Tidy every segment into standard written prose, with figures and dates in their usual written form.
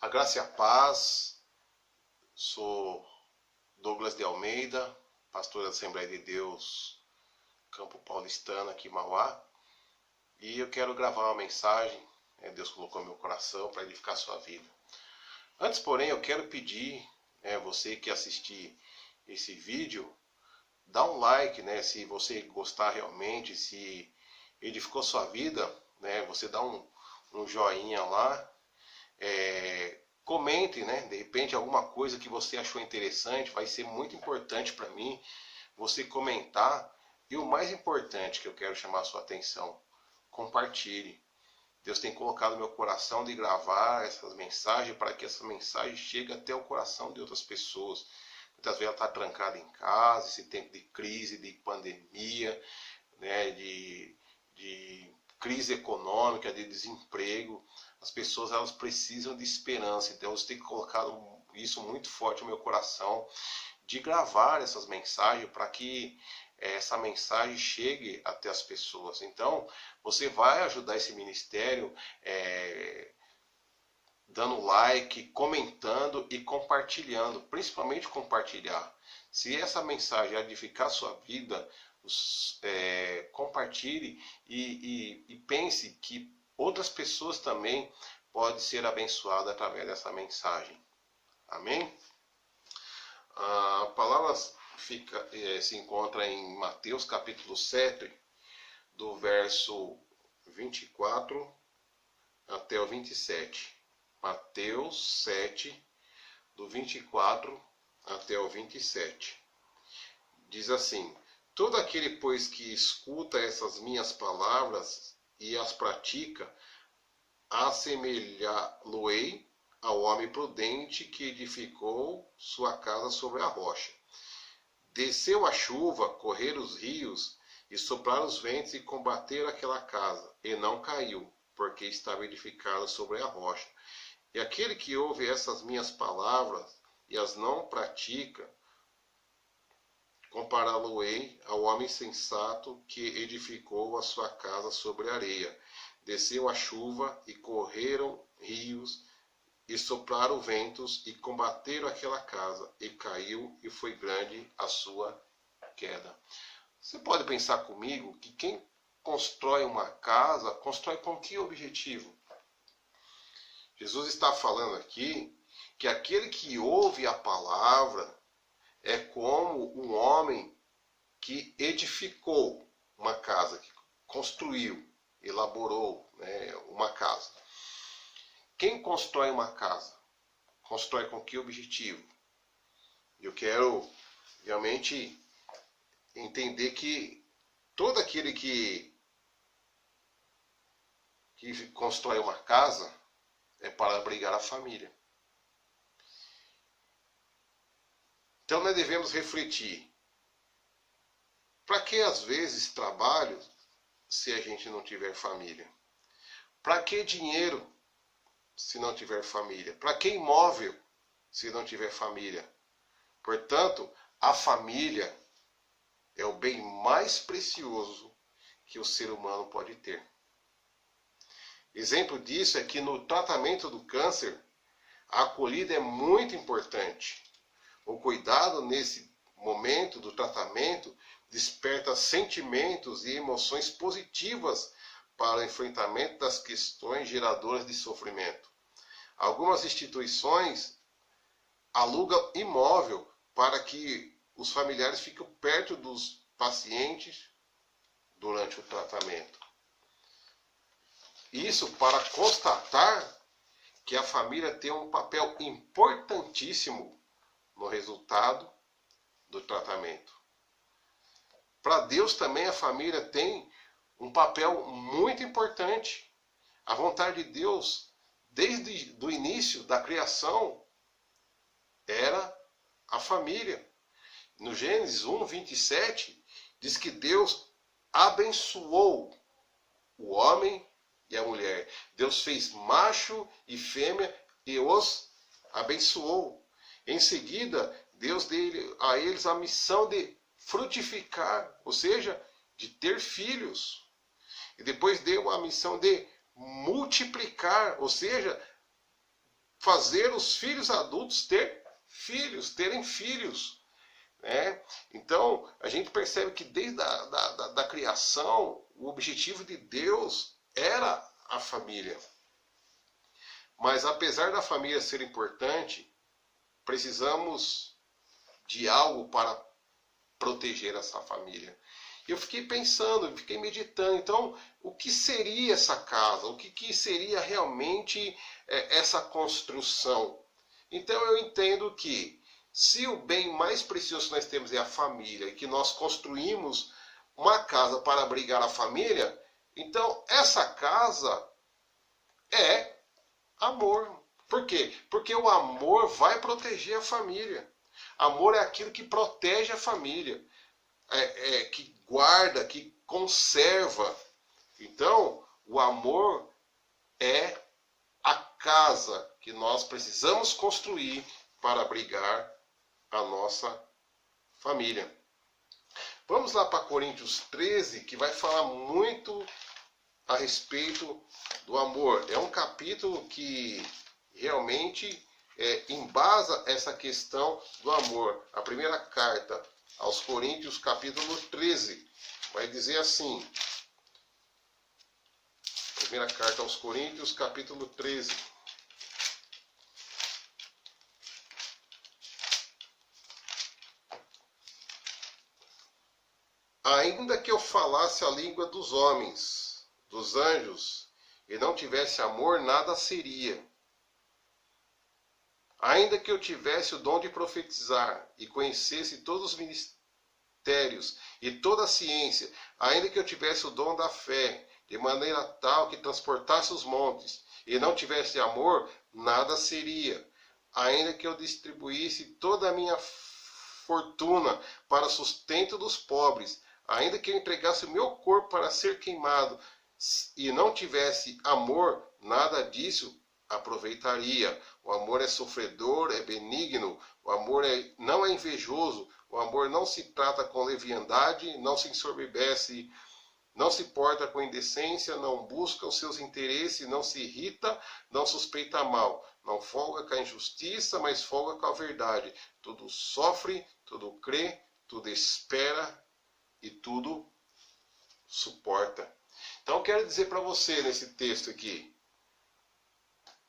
A graça e a paz, sou Douglas de Almeida, pastor da Assembleia de Deus, Campo Paulistano, aqui em Mauá. E eu quero gravar uma mensagem, Deus colocou no meu coração para edificar a sua vida. Antes, porém, eu quero pedir, você que assistir esse vídeo, dá um like, se você gostar realmente, se edificou sua vida, você dá um joinha lá. Comente, de repente alguma coisa que você achou interessante, vai ser muito importante para mim você comentar. E o mais importante que eu quero chamar a sua atenção, compartilhe. Deus tem colocado no meu coração de gravar essas mensagens para que essa mensagem chegue até o coração de outras pessoas. Muitas vezes ela está trancada em casa, esse tempo de crise, de pandemia, de crise econômica, de desemprego. As pessoas elas precisam de esperança. Então Deus tem colocado isso muito forte no meu coração, de gravar essas mensagens para que essa mensagem chegue até as pessoas. Então você vai ajudar esse ministério dando like, comentando e compartilhando, principalmente compartilhar. Se essa mensagem edificar a sua vida, compartilhe e pense que outras pessoas também podem ser abençoadas através dessa mensagem. Amém? A palavra se encontra em Mateus capítulo 7, do verso 24 até o 27. Mateus 7, do 24 até o 27. Diz assim: todo aquele, pois, que escuta essas minhas palavras e as pratica, assemelhá-lo-ei ao homem prudente que edificou sua casa sobre a rocha. Desceu a chuva, correram os rios, e sopraram os ventos e combateram aquela casa, e não caiu, porque estava edificada sobre a rocha. E aquele que ouve essas minhas palavras e as não pratica, compará-lo-ei ao homem sensato que edificou a sua casa sobre a areia. Desceu a chuva e correram rios e sopraram ventos e combateram aquela casa, e caiu, e foi grande a sua queda. Você pode pensar comigo que quem constrói uma casa, constrói com que objetivo? Jesus está falando aqui que aquele que ouve a palavra é como um homem que edificou uma casa, que construiu, elaborou uma casa. Quem constrói uma casa? Constrói com que objetivo? Eu quero realmente entender que todo aquele que constrói uma casa é para abrigar a família. Então nós devemos refletir. Para que às vezes trabalho se a gente não tiver família? Para que dinheiro se não tiver família? Para que imóvel se não tiver família? Portanto, a família é o bem mais precioso que o ser humano pode ter. Exemplo disso é que no tratamento do câncer, a acolhida é muito importante. O cuidado nesse momento do tratamento desperta sentimentos e emoções positivas para o enfrentamento das questões geradoras de sofrimento. Algumas instituições alugam imóvel para que os familiares fiquem perto dos pacientes durante o tratamento. Isso para constatar que a família tem um papel importantíssimo no resultado do tratamento. Para Deus também a família tem um papel muito importante. A vontade de Deus, desde o início da criação, era a família. No Gênesis 1, 27, diz que Deus abençoou o homem e a mulher. Deus fez macho e fêmea e os abençoou. Em seguida, Deus deu a eles a missão de frutificar, ou seja, de ter filhos. E depois deu a missão de multiplicar, ou seja, fazer os filhos adultos terem filhos. Né? Então, a gente percebe que desde a criação, o objetivo de Deus era a família. Mas apesar da família ser importante, precisamos de algo para proteger essa família. Eu fiquei pensando, fiquei meditando, então, o que seria essa casa? O que seria realmente essa construção? Então eu entendo que se o bem mais precioso que nós temos é a família, e que nós construímos uma casa para abrigar a família, então essa casa é amor. Por quê? Porque o amor vai proteger a família. Amor é aquilo que protege a família, que guarda, que conserva. Então, o amor é a casa que nós precisamos construir para abrigar a nossa família. Vamos lá para Coríntios 13, que vai falar muito a respeito do amor. É um capítulo que realmente embasa essa questão do amor. A primeira carta aos Coríntios, capítulo 13, vai dizer assim. Primeira carta aos Coríntios, capítulo 13. Ainda que eu falasse a língua dos homens, dos anjos, e não tivesse amor, nada seria. Ainda que eu tivesse o dom de profetizar e conhecesse todos os ministérios e toda a ciência, ainda que eu tivesse o dom da fé, de maneira tal que transportasse os montes, e não tivesse amor, nada seria. Ainda que eu distribuísse toda a minha fortuna para o sustento dos pobres, ainda que eu entregasse o meu corpo para ser queimado, e não tivesse amor, nada disso aproveitaria. O amor é sofredor, é benigno, o amor não é invejoso, o amor não se trata com leviandade, não se ensoberbece, não se porta com indecência, não busca os seus interesses, não se irrita, não suspeita mal, não folga com a injustiça, mas folga com a verdade. Tudo sofre, tudo crê, tudo espera e tudo suporta. Então eu quero dizer para você nesse texto aqui,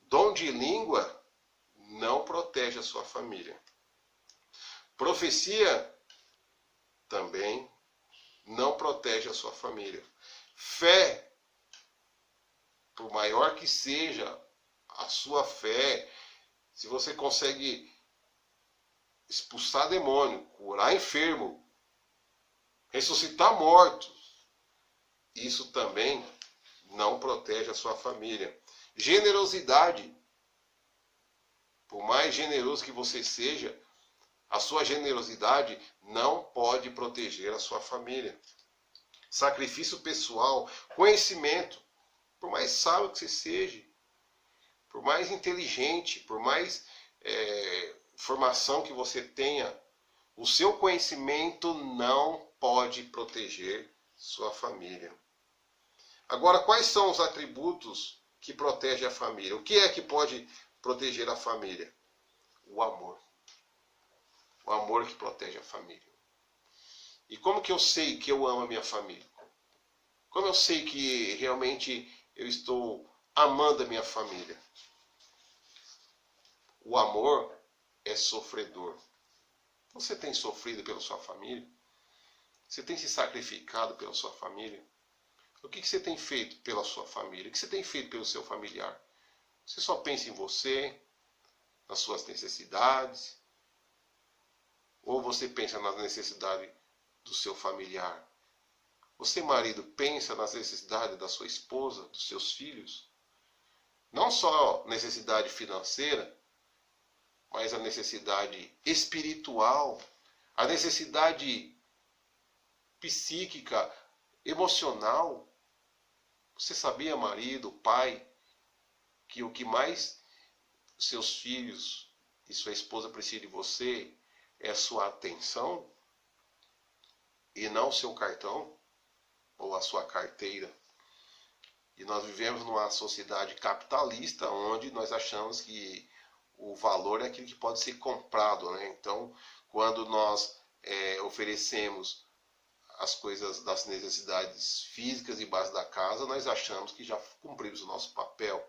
dom de língua não protege a sua família. Profecia também não protege a sua família. Fé, por maior que seja a sua fé, se você consegue expulsar demônio, curar enfermo, ressuscitar mortos, isso também não protege a sua família. Generosidade, por mais generoso que você seja, a sua generosidade não pode proteger a sua família. Sacrifício pessoal, conhecimento, por mais sábio que você seja, por mais inteligente, por mais formação que você tenha, o seu conhecimento não pode proteger sua família. Agora, quais são os atributos que protegem a família? O que é que pode proteger a família? O amor. O amor que protege a família. E como que eu sei que eu amo a minha família? Como eu sei que realmente eu estou amando a minha família? O amor é sofredor. Você tem sofrido pela sua família? Você tem se sacrificado pela sua família? O que você tem feito pela sua família? O que você tem feito pelo seu familiar? Você só pensa em você, nas suas necessidades? Ou você pensa nas necessidades do seu familiar? Você, marido, pensa nas necessidades da sua esposa, dos seus filhos? Não só necessidade financeira, mas a necessidade espiritual, a necessidade psíquica, emocional. Você sabia, marido, pai, que o que mais seus filhos e sua esposa precisam de você é a sua atenção e não o seu cartão ou a sua carteira? E nós vivemos numa sociedade capitalista onde nós achamos que o valor é aquilo que pode ser comprado, né? Então, quando nós oferecemos as coisas das necessidades físicas e básicas da casa, nós achamos que já cumprimos o nosso papel.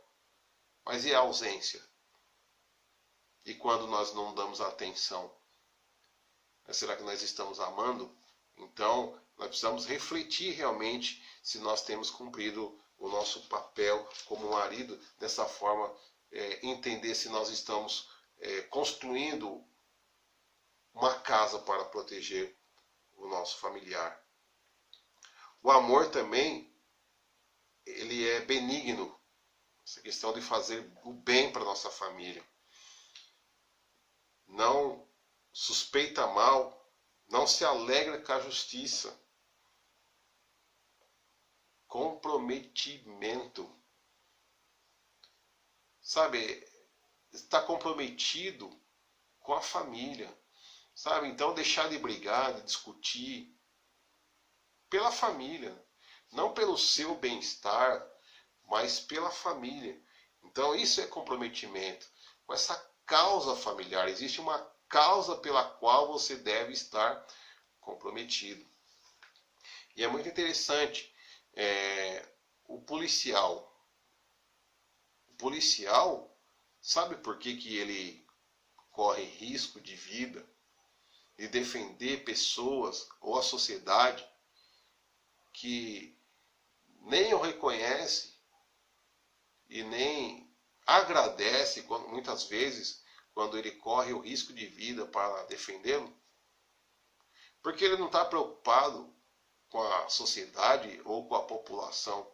Mas e a ausência? E quando nós não damos atenção? Será que nós estamos amando? Então, nós precisamos refletir realmente se nós temos cumprido o nosso papel como marido, dessa forma, entender se nós estamos construindo uma casa para proteger o nosso familiar. O amor também, ele é benigno, essa questão de fazer o bem para a nossa família. Não suspeita mal, não se alegra com a justiça. Comprometimento. Sabe, está comprometido com a família. Sabe, então deixar de brigar, de discutir pela família. Não pelo seu bem-estar, mas pela família. Então isso é comprometimento. Com essa causa familiar. Existe uma causa pela qual você deve estar comprometido. E é muito interessante. O policial, sabe por que ele corre risco de vida, de defender pessoas ou a sociedade que nem o reconhece e nem agradece muitas vezes quando ele corre o risco de vida para defendê-lo? Porque ele não está preocupado com a sociedade ou com a população,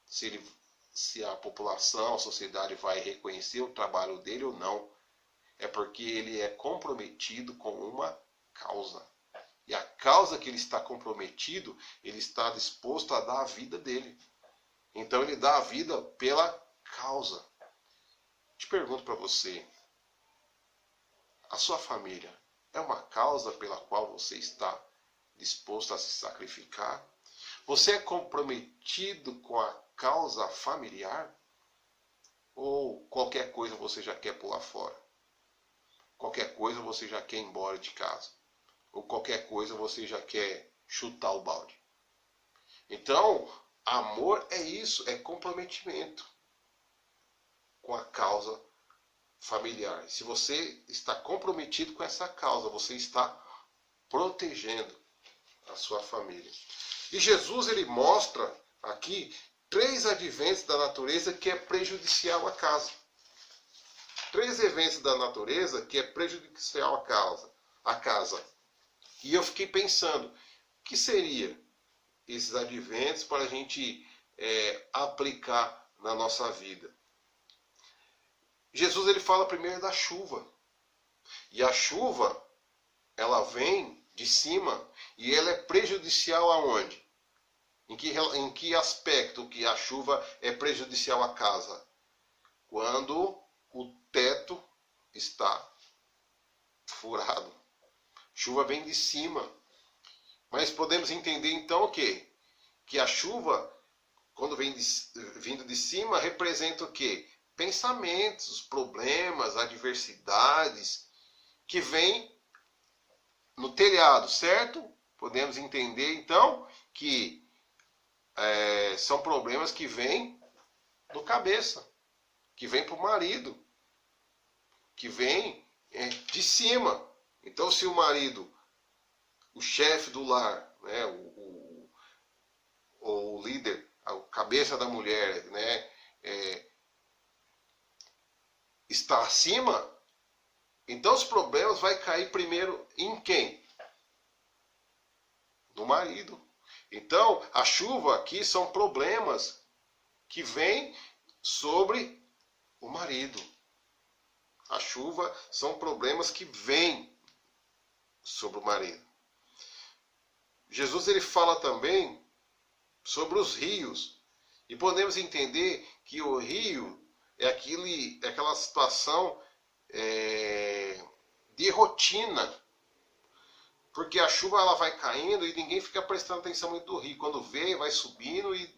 se a população, a sociedade vai reconhecer o trabalho dele ou não. É porque ele é comprometido com uma causa. E a causa que ele está comprometido, ele está disposto a dar a vida dele. Então ele dá a vida pela causa. Te pergunto para você, a sua família é uma causa pela qual você está disposto a se sacrificar? Você é comprometido com a causa familiar? Ou qualquer coisa você já quer pular fora? Qualquer coisa você já quer ir embora de casa? Ou qualquer coisa você já quer chutar o balde? Então, amor é isso, é comprometimento com a causa familiar. Se você está comprometido com essa causa, você está protegendo a sua família. E Jesus, ele mostra aqui 3 adventos da natureza que é prejudicial à casa. 3 eventos da natureza que é prejudicial à casa. E eu fiquei pensando, o que seria esses adventos para a gente aplicar na nossa vida? Jesus, ele fala primeiro da chuva. E a chuva, ela vem de cima e ela é prejudicial aonde? Em que aspecto que a chuva é prejudicial à casa? Quando o teto está furado. Chuva vem de cima. Mas podemos entender então o quê? Que a chuva, quando vem vindo de cima, representa o quê? Pensamentos, problemas, adversidades que vêm no telhado, certo? Podemos entender então que são problemas que vêm no cabeça, que vêm para o marido, que vêm de cima. Então, se o marido, o chefe do lar, né, o líder, a cabeça da mulher, né, está acima, então os problemas vão cair primeiro em quem? No marido. Então, a chuva aqui são problemas que vêm sobre o marido. A chuva são problemas que vêm sobre o marido. Jesus, ele fala também sobre os rios. E podemos entender que o rio é aquela situação de rotina. Porque a chuva, ela vai caindo e ninguém fica prestando atenção muito no rio. Quando vê, vai subindo e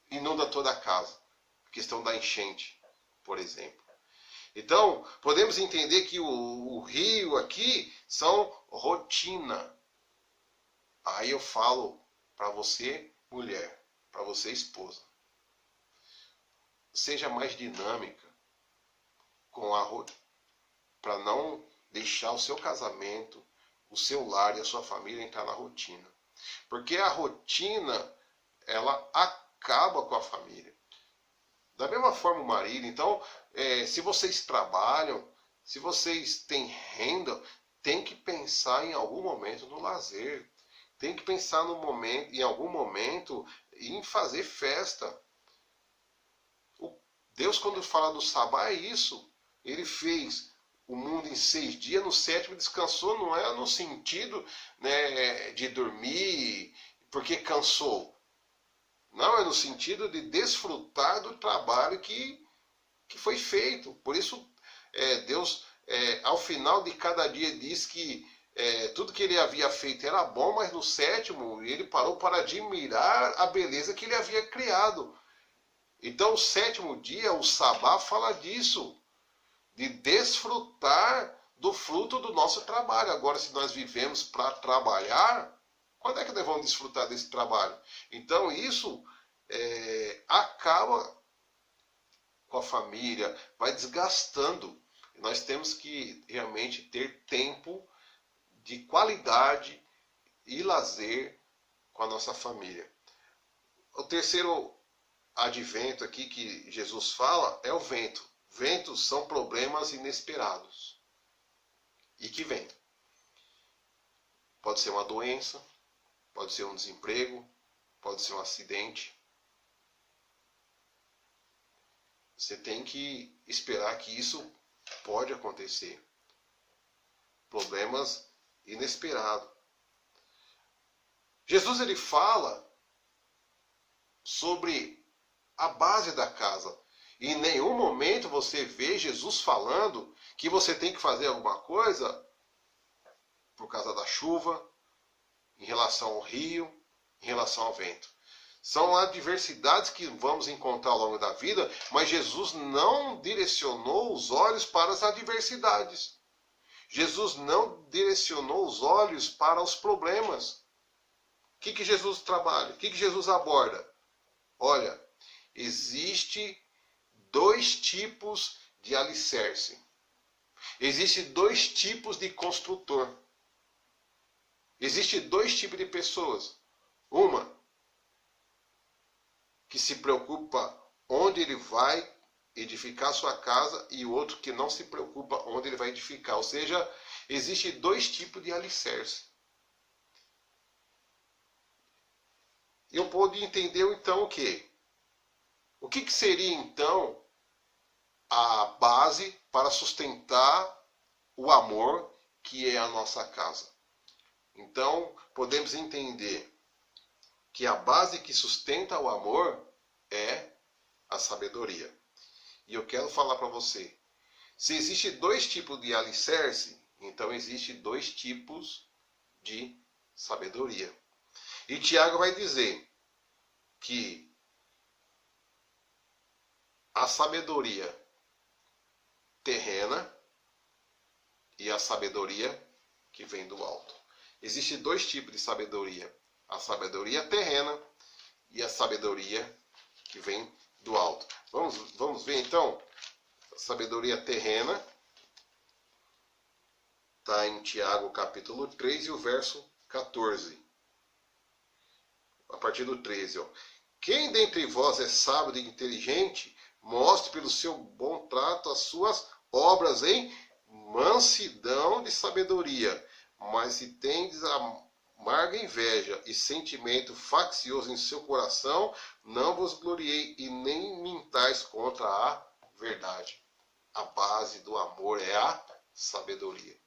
inunda toda a casa. A questão da enchente, por exemplo. Então, podemos entender que o rio aqui são rotina. Aí eu falo para você, mulher, para você, esposa. Seja mais dinâmica com a rotina, para não deixar o seu casamento, o seu lar e a sua família entrar na rotina. Porque a rotina, ela acaba com a família. Da mesma forma o marido. Então, se vocês trabalham, se vocês têm renda, tem que pensar em algum momento no lazer. Tem que pensar em algum momento em fazer festa. Deus, quando fala do sabá, é isso. Ele fez o mundo em 6 dias, no 7º descansou, não é no sentido, né, de dormir porque cansou. Não, é no sentido de desfrutar do trabalho que foi feito. Por isso, Deus, ao final de cada dia, diz que tudo que ele havia feito era bom, mas no 7º ele parou para admirar a beleza que ele havia criado. Então, o 7º dia, o sabá, fala disso, de desfrutar do fruto do nosso trabalho. Agora, se nós vivemos para trabalhar, quando é que nós vamos desfrutar desse trabalho? Então, isso acaba com a família, vai desgastando. Nós temos que realmente ter tempo de qualidade e lazer com a nossa família. O terceiro advento aqui que Jesus fala é o vento. Ventos são problemas inesperados e que vêm. Pode ser uma doença, pode ser um desemprego, pode ser um acidente. Você tem que esperar que isso pode acontecer. Problemas inesperados. Jesus, ele fala sobre a base da casa. E em nenhum momento você vê Jesus falando que você tem que fazer alguma coisa por causa da chuva, em relação ao rio, em relação ao vento. São adversidades que vamos encontrar ao longo da vida, mas Jesus não direcionou os olhos para as adversidades. Jesus não direcionou os olhos para os problemas. O que Jesus trabalha? O que Jesus aborda? Olha, existe 2 tipos de alicerce. Existem 2 tipos de construtor. Existem 2 tipos de pessoas. Uma que se preocupa onde ele vai edificar sua casa e o outro que não se preocupa onde ele vai edificar. Ou seja, existem 2 tipos de alicerce. Eu pude entender então o quê? O que seria então a base para sustentar o amor que é a nossa casa? Então, podemos entender que a base que sustenta o amor é a sabedoria. E eu quero falar para você, se existe 2 tipos de alicerce, então existe 2 tipos de sabedoria. E Tiago vai dizer que a sabedoria terrena e a sabedoria que vem do alto. Existem 2 tipos de sabedoria. A sabedoria terrena e a sabedoria que vem do alto. Vamos ver então? A sabedoria terrena está em Tiago capítulo 3 e o verso 14. A partir do 13. Ó. Quem dentre vós é sábio e inteligente, mostre pelo seu bom trato as suas obras em mansidão de sabedoria. Mas se tendes amarga inveja e sentimento faccioso em seu coração, não vos gloriei e nem mintais contra a verdade. A base do amor é a sabedoria.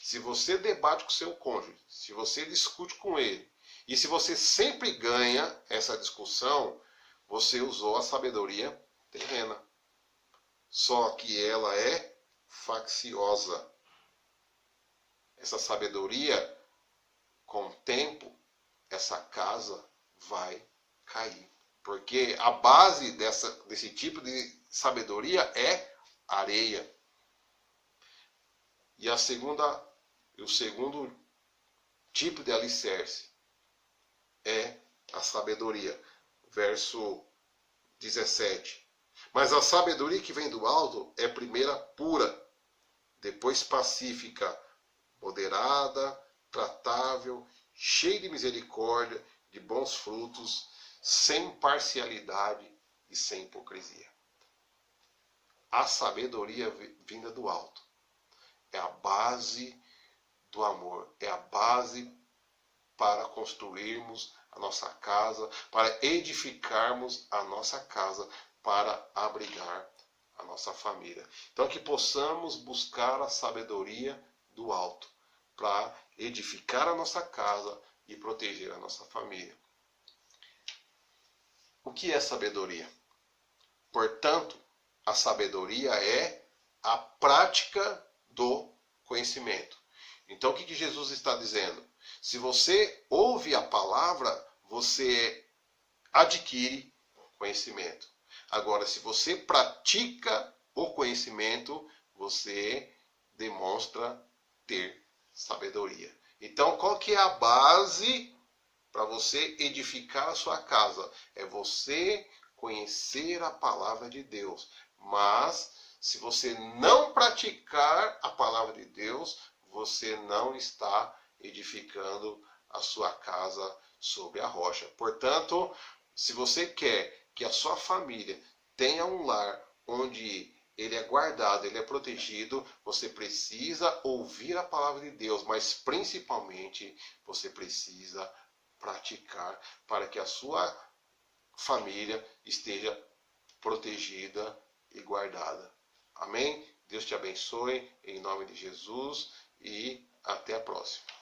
Se você debate com seu cônjuge, se você discute com ele, e se você sempre ganha essa discussão, você usou a sabedoria terrena. Só que ela é facciosa. Essa sabedoria, com o tempo, essa casa vai cair. Porque a base desse tipo de sabedoria é areia. E o segundo tipo de alicerce é a sabedoria. Verso 17. Mas a sabedoria que vem do alto é primeira pura, depois pacífica, moderada, tratável, cheia de misericórdia, de bons frutos, sem parcialidade e sem hipocrisia. A sabedoria vinda do alto é a base do amor, é a base para construirmos a nossa casa, para edificarmos a nossa casa, para abrigar a nossa família. Então que possamos buscar a sabedoria do alto para edificar a nossa casa e proteger a nossa família. O que é sabedoria? Portanto, a sabedoria é a prática do conhecimento. Então o que Jesus está dizendo? Se você ouve a palavra, você adquire conhecimento. Agora, se você pratica o conhecimento, você demonstra ter sabedoria. Então, qual que é a base para você edificar a sua casa? É você conhecer a palavra de Deus. Mas, se você não praticar a palavra de Deus, você não está edificando a sua casa sobre a rocha. Portanto, se você quer que a sua família tenha um lar onde ele é guardado, ele é protegido, você precisa ouvir a palavra de Deus, mas principalmente você precisa praticar para que a sua família esteja protegida e guardada. Amém? Deus te abençoe, em nome de Jesus, e até a próxima.